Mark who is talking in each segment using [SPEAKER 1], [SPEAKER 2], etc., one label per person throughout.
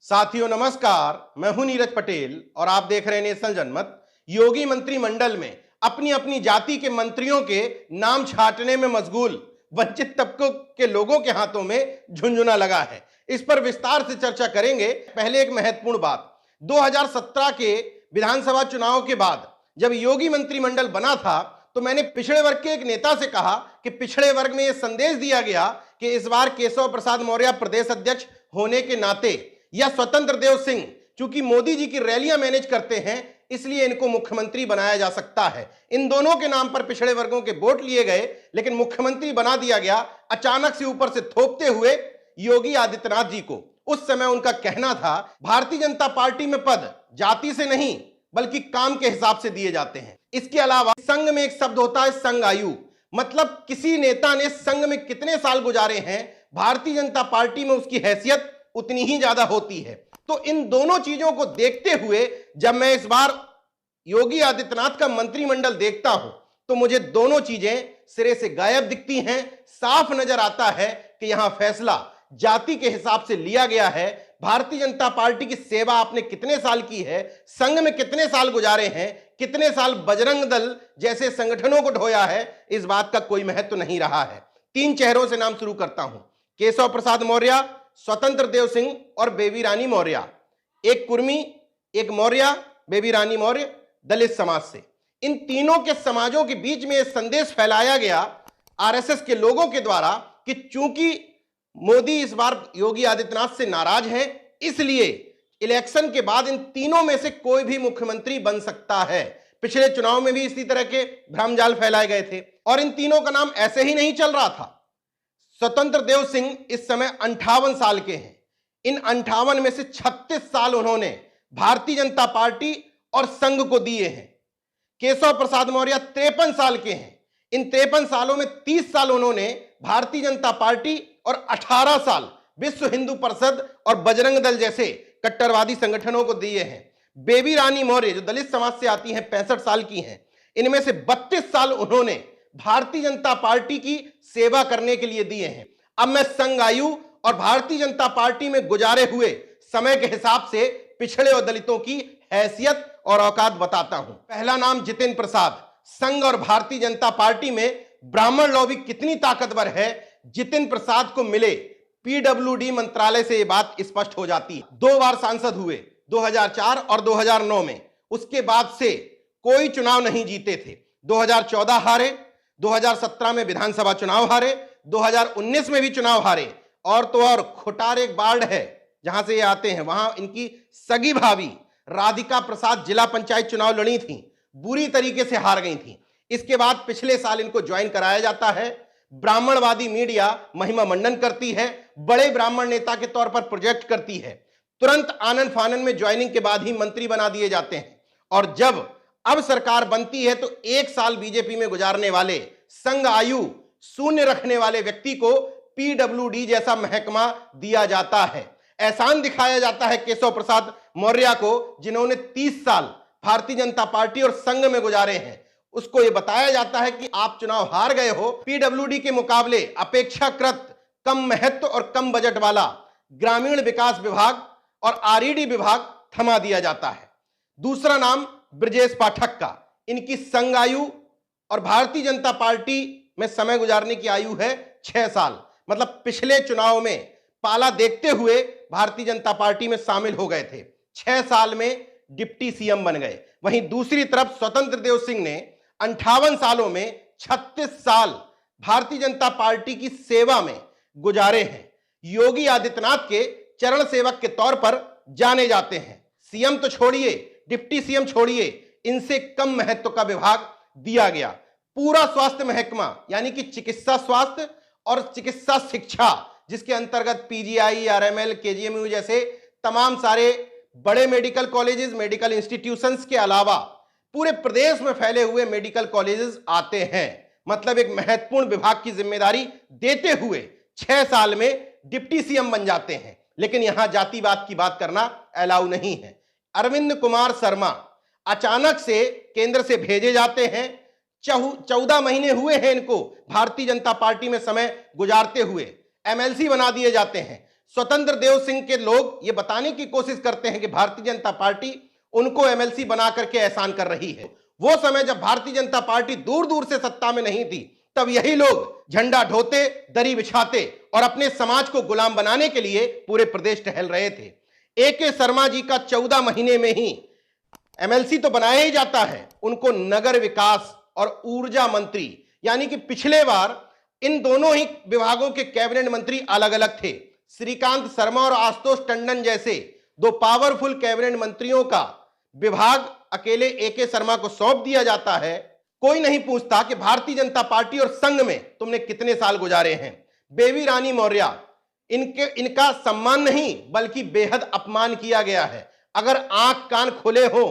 [SPEAKER 1] साथियों नमस्कार, मैं हूं नीरज पटेल और आप देख रहे हैं नेशनल जनमत। योगी मंत्रिमंडल में अपनी अपनी जाति के मंत्रियों के नाम छांटने में मशगूल वंचित तबकों के लोगों के हाथों में झुंझुना लगा है। इस पर विस्तार से चर्चा करेंगे। पहले एक महत्वपूर्ण बात, 2017 के विधानसभा चुनाव के बाद जब योगी मंत्रिमंडल बना था तो मैंने पिछड़े वर्ग के एक नेता से कहा कि पिछड़े वर्ग में यह संदेश दिया गया कि इस बार केशव प्रसाद मौर्य प्रदेश अध्यक्ष होने के नाते या स्वतंत्र देव सिंह चूंकि मोदी जी की रैलियां मैनेज करते हैं इसलिए इनको मुख्यमंत्री बनाया जा सकता है। इन दोनों के नाम पर पिछड़े वर्गों के वोट लिए गए, लेकिन मुख्यमंत्री बना दिया गया अचानक से ऊपर से थोपते हुए योगी आदित्यनाथ जी को। उस समय उनका कहना था भारतीय जनता पार्टी में पद जाति से नहीं बल्कि काम के हिसाब से दिए जाते हैं। इसके अलावा संघ में एक शब्द होता है संघ आयु, मतलब किसी नेता ने संघ में कितने साल गुजारे हैं, भारतीय जनता पार्टी में उसकी हैसियत उतनी ही ज्यादा होती है। तो इन दोनों चीजों को देखते हुए जब मैं इस बार योगी आदित्यनाथ का मंत्रिमंडल देखता हूं तो मुझे दोनों चीजें सिरे से गायब दिखती हैं। साफ नजर आता है कि यहां फैसला जाति के हिसाब से लिया गया है। भारतीय जनता पार्टी की सेवा आपने कितने साल की है, संघ में कितने साल गुजारे हैं, कितने साल बजरंग दल जैसे संगठनों को ढोया है, इस बात का कोई महत्व नहीं रहा है। तीन चेहरों से नाम शुरू करता हूं, केशव प्रसाद मौर्य, स्वतंत्र देव सिंह और बेबी रानी मौर्य। एक कुर्मी, एक मौर्य, बेबी रानी मौर्य दलित समाज से। इन तीनों के समाजों के बीच में यह संदेश फैलाया गया आरएसएस के लोगों के द्वारा कि चूंकि मोदी इस बार योगी आदित्यनाथ से नाराज हैं, इसलिए इलेक्शन के बाद इन तीनों में से कोई भी मुख्यमंत्री बन सकता है। पिछले चुनाव में भी इसी तरह के भ्रमजाल फैलाए गए थे और इन तीनों का नाम ऐसे ही नहीं चल रहा था। स्वतंत्र देव सिंह इस समय 58 साल के हैं। इन 58 में से 36 साल उन्होंने भारतीय जनता पार्टी और संघ को दिए हैं। केशव प्रसाद मौर्य 53 साल के हैं। इन 53 सालों में 30 साल उन्होंने भारतीय जनता पार्टी और 18 साल विश्व हिंदू परिषद और बजरंग दल जैसे कट्टरवादी संगठनों को दिए हैं। बेबी रानी मौर्य जो दलित समाज से आती हैं, 65 साल की हैं। इनमें से 32 साल उन्होंने भारतीय जनता पार्टी की सेवा करने के लिए दिए हैं। अब मैं संघ आयु और भारतीय जनता पार्टी में गुजारे हुए समय के हिसाब से पिछड़े और दलितों की हैसियत और औकात बताता हूं। पहला नाम जितेंद्र प्रसाद। संघ और भारतीय जनता पार्टी में ब्राह्मण लॉबी कितनी ताकतवर है, जितेंद्र प्रसाद को मिले पीडब्ल्यूडी मंत्रालय से यह बात स्पष्ट हो जाती है। 2 बार सांसद हुए, 2004 और 2009 में। उसके बाद से कोई चुनाव नहीं जीते थे। 2014 हारे, 2017 में विधानसभा चुनाव हारे, 2019 में भी चुनाव हारे। और तो और खुटार एक वार्ड है जहां से ये आते हैं, वहां इनकी सगी भाभी राधिका प्रसाद जिला पंचायत चुनाव लड़ी थी, बुरी तरीके से हार गई थी। इसके बाद पिछले साल इनको ज्वाइन कराया जाता है। ब्राह्मणवादी मीडिया महिमा मंडन करती है, बड़े ब्राह्मण नेता के तौर पर प्रोजेक्ट करती है। तुरंत आनन फानन में ज्वाइनिंग के बाद ही मंत्री बना दिए जाते हैं। और जब अब सरकार बनती है तो 1 साल बीजेपी में गुजारने वाले, संघ आयु शून्य रखने वाले व्यक्ति को पीडब्ल्यूडी जैसा महकमा दिया जाता है। एहसान दिखाया जाता है केशव प्रसाद मौर्य को, जिन्होंने 30 साल भारतीय जनता पार्टी और संघ में गुजारे हैं। उसको यह बताया जाता है कि आप चुनाव हार गए हो, पीडब्ल्यूडी के मुकाबले अपेक्षाकृत कम महत्व और कम बजट वाला ग्रामीण विकास विभाग और आरईडी विभाग थमा दिया जाता है। दूसरा नाम ब्रजेश पाठक का। इनकी संघ आयु और भारतीय जनता पार्टी में समय गुजारने की आयु है 6 साल, मतलब पिछले चुनाव में पाला देखते हुए भारतीय जनता पार्टी में शामिल हो गए थे। 6 साल में डिप्टी सीएम बन गए। वहीं दूसरी तरफ स्वतंत्र देव सिंह ने 58 सालों में 36 साल भारतीय जनता पार्टी की सेवा में गुजारे हैं। योगी आदित्यनाथ के चरण सेवक के तौर पर जाने जाते हैं। सीएम तो छोड़िए, डिप्टी सीएम छोड़िए, इनसे कम महत्व का विभाग दिया गया। पूरा स्वास्थ्य महकमा यानी कि चिकित्सा स्वास्थ्य और चिकित्सा शिक्षा, जिसके अंतर्गत पीजीआई, आरएमएल, केजीएमयू जैसे तमाम सारे बड़े मेडिकल कॉलेजेस, मेडिकल इंस्टीट्यूशंस के अलावा पूरे प्रदेश में फैले हुए मेडिकल कॉलेजेस आते हैं। मतलब एक महत्वपूर्ण विभाग की जिम्मेदारी देते हुए 6 साल में डिप्टी सीएम बन जाते हैं। लेकिन यहां जातिवाद की बात करना अलाउ नहीं है। अरविंद कुमार शर्मा अचानक से केंद्र से भेजे जाते हैं। 14 महीने हुए हैं इनको भारतीय जनता पार्टी में समय गुजारते हुए, एमएलसी बना दिए जाते हैं। स्वतंत्र देव सिंह के लोग ये बताने की कोशिश करते हैं कि भारतीय जनता पार्टी उनको एमएलसी बना करके एहसान कर रही है। वो समय जब भारतीय जनता पार्टी दूर दूर से सत्ता में नहीं थी, तब यही लोग झंडा ढोते, दरी बिछाते और अपने समाज को गुलाम बनाने के लिए पूरे प्रदेश टहल रहे थे। एके शर्मा जी का 14 महीने में ही एमएलसी तो बनाया ही जाता है, उनको नगर विकास और ऊर्जा मंत्री, यानी कि पिछले बार इन दोनों ही विभागों के कैबिनेट मंत्री अलग अलग थे। श्रीकांत शर्मा और आशुतोष टंडन जैसे दो पावरफुल कैबिनेट मंत्रियों का विभाग अकेले एके शर्मा को सौंप दिया जाता है। कोई नहीं पूछता कि भारतीय जनता पार्टी और संघ में तुमने कितने साल गुजारे हैं। बेबी रानी मौर्य, इनका सम्मान नहीं बल्कि बेहद अपमान किया गया है। अगर आंख कान खुले हो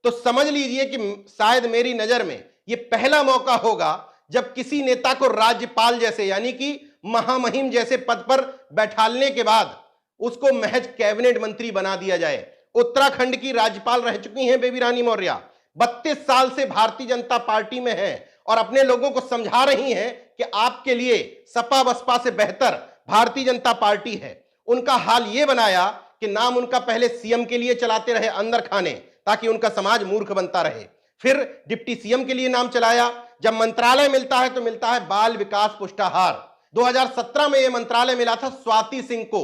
[SPEAKER 1] तो समझ लीजिए कि शायद मेरी नजर में यह पहला मौका होगा जब किसी नेता को राज्यपाल जैसे, यानी कि महामहिम जैसे पद पर बैठालने के बाद उसको महज कैबिनेट मंत्री बना दिया जाए। उत्तराखंड की राज्यपाल रह चुकी हैं बेबी रानी मौर्य, 32 साल से भारतीय जनता पार्टी में हैं और अपने लोगों को समझा रही हैं कि आपके लिए सपा बसपा से बेहतर भारतीय जनता पार्टी है। उनका हाल यह बनाया कि नाम उनका पहले सीएम के लिए चलाते रहे अंदर खाने, ताकि उनका समाज मूर्ख बनता रहे। फिर डिप्टी सीएम के लिए नाम चलाया। जब मंत्रालय मिलता है तो मिलता है बाल विकास पुष्टाहार। 2017 में यह मंत्रालय मिला था स्वाति सिंह को।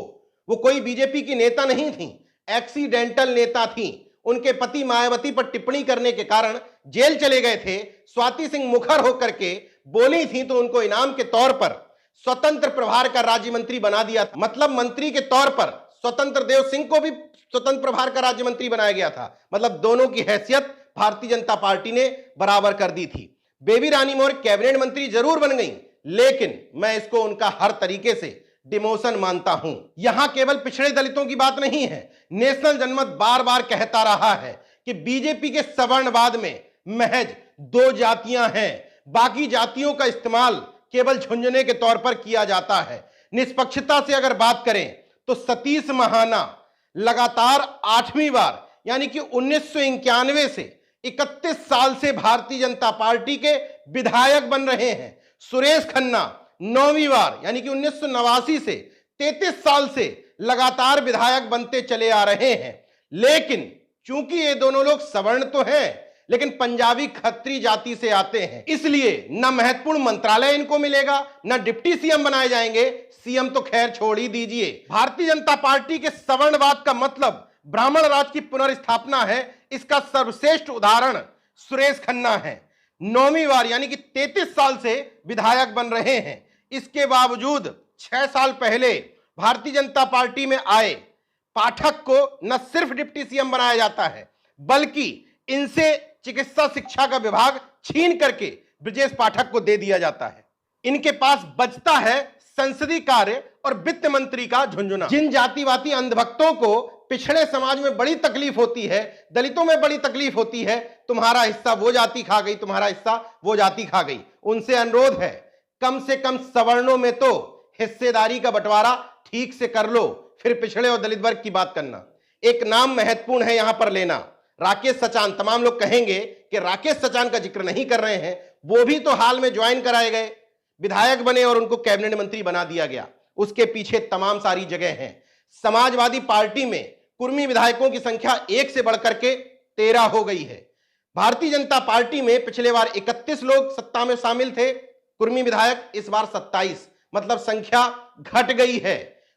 [SPEAKER 1] वो कोई बीजेपी की नेता नहीं थी, एक्सीडेंटल नेता थी। उनके पति मायावती पर टिप्पणी करने के कारण जेल चले गए थे। स्वाति सिंह मुखर होकर के बोली थी तो उनको इनाम के तौर पर स्वतंत्र प्रभार का राज्य मंत्री बना दिया था। मतलब मंत्री के तौर पर स्वतंत्र देव सिंह को भी स्वतंत्र प्रभार का राज्य मंत्री बनाया गया था। मतलब दोनों की हैसियत भारतीय जनता पार्टी ने बराबर कर दी थी। बेबी रानी मौर्य कैबिनेट मंत्री जरूर बन गई, लेकिन मैं इसको उनका हर तरीके से डिमोशन मानता हूं। यहां केवल पिछड़े दलितों की बात नहीं है। नेशनल जनमत बार बार कहता रहा है कि बीजेपी के सवर्णवाद में महज 2 जातियां हैं, बाकी जातियों का इस्तेमाल केवल झुंझुने के तौर पर किया जाता है। निष्पक्षता से अगर बात करें तो सतीश महाना लगातार 8वीं बार, यानी कि 1991 से 31 साल से भारतीय जनता पार्टी के विधायक बन रहे हैं। सुरेश खन्ना 9वीं बार, यानी कि 1989 से 33 साल से लगातार विधायक बनते चले आ रहे हैं। लेकिन चूंकि ये दोनों लोग सवर्ण तो हैं, लेकिन पंजाबी खत्री जाति से आते हैं, इसलिए न महत्वपूर्ण मंत्रालय इनको मिलेगा, न डिप्टी सीएम बनाए जाएंगे। सीएम तो खैर छोड़ ही दीजिए। भारतीय जनता पार्टी के सवर्णवाद का मतलब ब्राह्मण राज की पुनर्स्थापना है। इसका सर्वश्रेष्ठ उदाहरण सुरेश खन्ना है। 9वीं बार, यानी कि 33 साल से विधायक बन रहे हैं। इसके बावजूद 6 साल पहले भारतीय जनता पार्टी में आए पाठक को न सिर्फ डिप्टी सीएम बनाया जाता है, बल्कि इनसे चिकित्सा शिक्षा का विभाग छीन करके ब्रजेश पाठक को दे दिया जाता है। इनके पास बचता है संसदीय कार्य और वित्त मंत्री का झुंझुना। जिन जातिवादी अंधभक्तों को पिछड़े समाज में बड़ी तकलीफ होती है, दलितों में बड़ी तकलीफ होती है, तुम्हारा हिस्सा वो जाति खा गई, तुम्हारा हिस्सा वो जाति खा गई, उनसे अनुरोध है कम से कम सवर्णों में तो हिस्सेदारी का बंटवारा ठीक से कर लो, फिर पिछड़े और दलित वर्ग की बात करना। एक नाम महत्वपूर्ण है यहां पर लेना, राकेश सचान। तमाम लोग कहेंगे कि राकेश सचान का जिक्र नहीं कर रहे हैं, वो भी तो हाल में ज्वाइन कराए गए, विधायक बने और उनको कैबिनेट मंत्री बना दिया गया। उसके पीछे तमाम सारी जगह हैं। समाजवादी पार्टी में कुर्मी विधायकों की संख्या 1 से बढ़कर के 13 हो गई है। भारतीय जनता पार्टी में पिछले बार 31 लोग सत्ता में शामिल थे, कुर्मी विधायक, इस बार 27, मतलब संख्या घट गई है।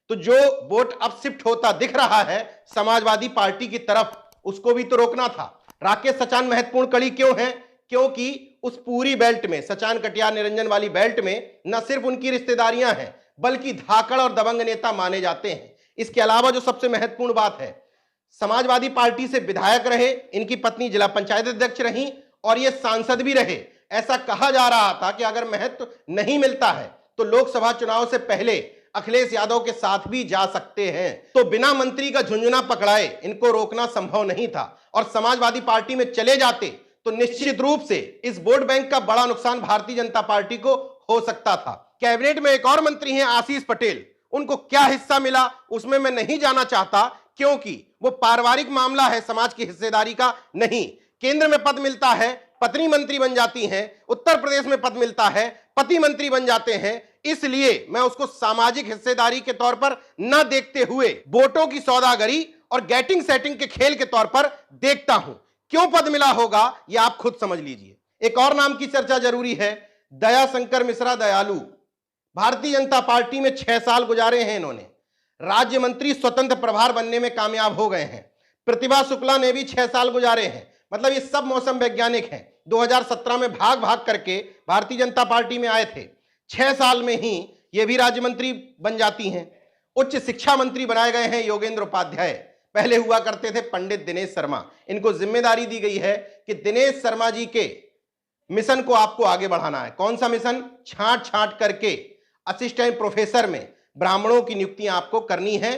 [SPEAKER 1] तो जो वोट अब शिफ्ट होता दिख रहा है समाजवादी पार्टी की तरफ, उसको भी तो रोकना था। राकेश सचान महत्वपूर्ण कड़ी क्यों है? क्योंकि उस पूरी बेल्ट में, सचान कटियार निरंजन वाली बेल्ट में, न सिर्फ उनकी रिश्तेदारियां हैं बल्कि धाकड़ और दबंग नेता माने जाते हैं। इसके अलावा जो सबसे महत्वपूर्ण बात है, समाजवादी पार्टी से विधायक रहे, इनकी पत्नी जिला पंचायत अध्यक्ष रही और ये सांसद भी रहे। ऐसा कहा जा रहा था कि अगर महत्व नहीं मिलता है तो लोकसभा चुनाव से पहले अखिलेश यादव के साथ भी जा सकते हैं। तो बिना मंत्री का झुंझुना पकड़ाए इनको रोकना संभव नहीं था और समाजवादी पार्टी में चले जाते तो निश्चित रूप से इस वोट बैंक का बड़ा नुकसान भारतीय जनता पार्टी को हो सकता था। कैबिनेट में एक और मंत्री हैं आशीष पटेल, उनको क्या हिस्सा मिला उसमें मैं नहीं जाना चाहता, क्योंकि वो पारिवारिक मामला है, समाज की हिस्सेदारी का नहीं। केंद्र में पद मिलता है, पत्नी मंत्री बन जाती हैं, उत्तर प्रदेश में पद मिलता है, पति मंत्री बन जाते हैं। इसलिए मैं उसको सामाजिक हिस्सेदारी के तौर पर न देखते हुए वोटों की सौदागरी और गेटिंग सेटिंग के खेल के तौर पर देखता हूं। क्यों पद मिला होगा यह आप खुद समझ लीजिए। एक और नाम की चर्चा जरूरी है, दयाशंकर मिश्रा दयालु। भारतीय जनता पार्टी में 6 साल गुजारे हैं इन्होंने, राज्य मंत्री स्वतंत्र प्रभार बनने में कामयाब हो गए हैं। प्रतिभा शुक्ला ने भी 6 साल गुजारे हैं। मतलब ये सब मौसम वैज्ञानिक हैं। 2017 में भाग भाग करके भारतीय जनता पार्टी में आए थे। 6 साल में ही ये भी राज्य मंत्री बन जाती हैं। उच्च शिक्षा मंत्री बनाए गए हैं योगेंद्र उपाध्याय, पहले हुआ करते थे पंडित दिनेश शर्मा। इनको जिम्मेदारी दी गई है कि दिनेश शर्मा जी के मिशन को आपको आगे बढ़ाना है। कौन सा मिशन? छांट छांट करके असिस्टेंट प्रोफेसर में ब्राह्मणों की नियुक्तियां आपको करनी है,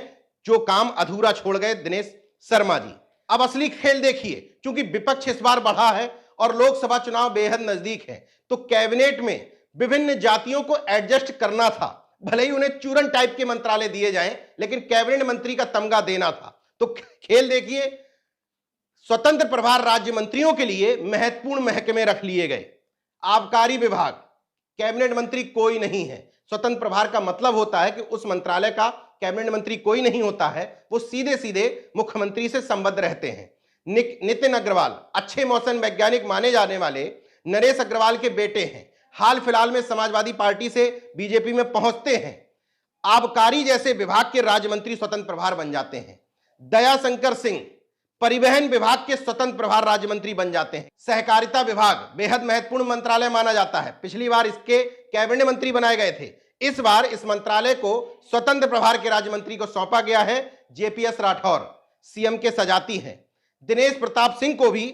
[SPEAKER 1] जो काम अधूरा छोड़ गए दिनेश शर्मा जी। अब असली खेल देखिए, क्योंकि विपक्ष इस बार बढ़ा है और लोकसभा चुनाव बेहद नजदीक है, तो कैबिनेट में विभिन्न जातियों को एडजस्ट करना था। भले ही उन्हें चूरन टाइप के मंत्रालय दिए जाएं, लेकिन कैबिनेट मंत्री का तमगा देना था। तो खेल देखिए, स्वतंत्र प्रभार राज्य मंत्रियों के लिए महत्वपूर्ण महकमे रख लिए गए। आबकारी विभाग, कैबिनेट मंत्री कोई नहीं है। स्वतंत्र प्रभार का मतलब होता है कि उस मंत्रालय का कैबिनेट मंत्री कोई नहीं होता है, वो सीधे सीधे मुख्यमंत्री से संबद्ध रहते हैं। नितिन अग्रवाल अच्छे मौसम वैज्ञानिक माने जाने वाले नरेश अग्रवाल के बेटे हैं। हाल फिलहाल में समाजवादी पार्टी से बीजेपी में पहुंचते हैं। आबकारी जैसे विभाग के राज्य मंत्री स्वतंत्र प्रभार बन जाते हैं। दयाशंकर सिंह परिवहन विभाग के स्वतंत्र प्रभार राज्य मंत्री बन जाते हैं। सहकारिता विभाग बेहद महत्वपूर्ण मंत्रालय माना जाता है। पिछली बार इसके कैबिनेट मंत्री बनाए गए थे। इस बार इस मंत्रालय को स्वतंत्र प्रभार के राज्य मंत्री को सौंपा गया है। जेपीएस राठौर सीएम के सजाती हैं। दिनेश प्रताप सिंह को भी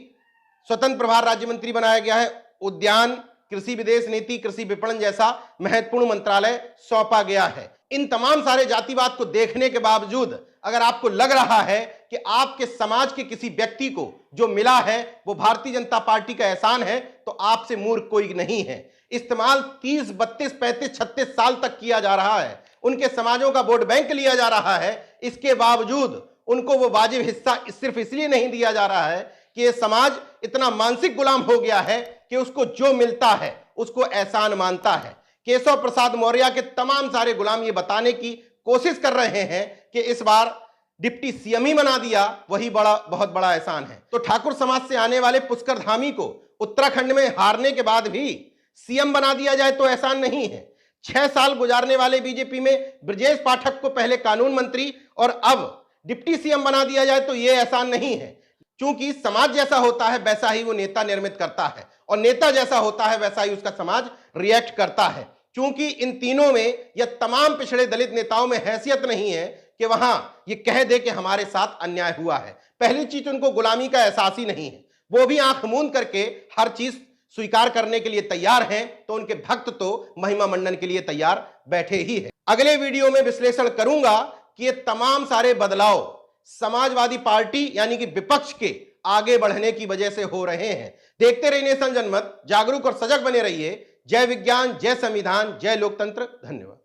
[SPEAKER 1] स्वतंत्र प्रभार राज्य मंत्री बनाया गया है। उद्यान, कृषि विदेश नीति, कृषि विपणन जैसा महत्वपूर्ण मंत्रालय सौंपा गया है। इन तमाम सारे जातिवाद को देखने के बावजूद अगर आपको लग रहा है कि आपके समाज के किसी व्यक्ति को जो मिला है वो भारतीय जनता पार्टी का एहसान है, तो आपसे मूर्ख कोई नहीं है। इस्तेमाल 30, 32, 35, 36 साल तक किया जा रहा है। उनके समाजों का वोट बैंक लिया जा रहा है। इसके बावजूद उनको वो वाजिब हिस्सा सिर्फ इसलिए नहीं दिया जा रहा है कि ये समाज इतना मानसिक गुलाम हो गया है कि उसको जो मिलता है उसको एहसान मानता है। केशव प्रसाद मौर्य के तमाम सारे गुलाम ये बताने की कोशिश कर रहे हैं कि इस बार डिप्टी सीएम ही बना दिया, वही बहुत बड़ा एहसान है। तो ठाकुर समाज से आने वाले पुष्कर धामी को उत्तराखंड में हारने के बाद भी सीएम बना दिया जाए तो एहसान नहीं है। 6 साल गुजारने वाले बीजेपी में ब्रजेश पाठक को पहले कानून मंत्री और अब डिप्टी सीएम बना दिया जाए तो यह एहसान नहीं है। क्योंकि समाज जैसा होता है वैसा ही वो नेता निर्मित करता है, और नेता जैसा होता है वैसा ही उसका समाज रिएक्ट करता है। क्योंकि इन तीनों में या तमाम पिछड़े दलित नेताओं में हैसियत नहीं है कि वहां ये कह दे कि हमारे साथ अन्याय हुआ है। पहली चीज, उनको गुलामी का एहसास ही नहीं है। वो भी आंख मूंद करके हर चीज स्वीकार करने के लिए तैयार हैं, तो उनके भक्त तो महिमा मंडन के लिए तैयार बैठे ही है। अगले वीडियो में विश्लेषण करूंगा कि ये तमाम सारे बदलाव समाजवादी पार्टी यानी कि विपक्ष के आगे बढ़ने की वजह से हो रहे हैं। देखते रहिए नेशन जनमत, जागरूक और सजग बने रहिए। जय विज्ञान, जय संविधान, जय लोकतंत्र। धन्यवाद।